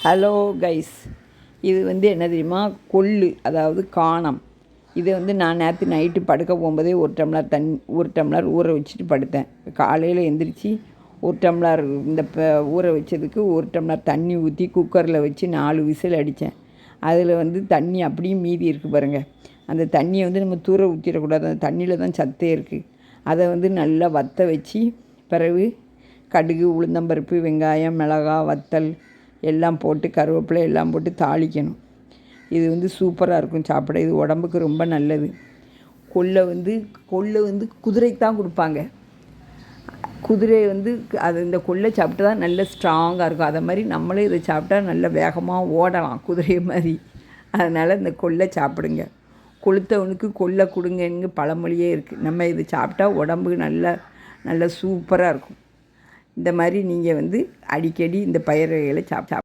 Hello guys, இது என்ன தெரியுமா? கொள்ளு, அதாவது காணம். இதை நான் நேற்று நைட்டு படுக்க போகும்போதே ஒரு டம்ளர் ஊற வச்சுட்டு படுத்தேன். காலையில் எந்திரிச்சு ஒரு டம்ளர் இந்த ஊற வச்சதுக்கு ஒரு டம்ளர் தண்ணி ஊற்றி குக்கரில் வச்சு 4 விசில் அடித்தேன். அதில் தண்ணி அப்படியே மீதி இருக்குது பாருங்கள். அந்த தண்ணியை நம்ம தூர ஊற்றிடக்கூடாது. அந்த தண்ணியில் தான் சத்தே இருக்குது. அதை நல்லா வற்ற வச்சு பிறகு கடுகு, உளுந்தம்பருப்பு, வெங்காயம், மிளகாய், வத்தல் எல்லாம் போட்டு கருவேப்பிலை எல்லாம் போட்டு தாளிக்கணும். இது சூப்பராக இருக்கும் சாப்பிட. இது உடம்புக்கு ரொம்ப நல்லது. கொள்ளை குதிரைக்கு தான் கொடுப்பாங்க. குதிரை அது இந்த கொள்ளை சாப்பிட்டா தான் நல்ல ஸ்ட்ராங்காக இருக்கும். அதை மாதிரி நம்மளே இதை சாப்பிட்டா நல்ல வேகமாக ஓடலாம் குதிரை மாதிரி. அதனால் இந்த கொள்ளை சாப்பிடுங்க. கொளுத்தவனுக்கு கொள்ளை கொடுங்கன்னு பழமொழியே இருக்குது. நம்ம இதை சாப்பிட்டா உடம்புக்கு நல்ல சூப்பராக இருக்கும். இந்த மாதிரி நீங்கள் அடிக்கடி இந்த பயிர் வகைகளை சாப்பிட்டா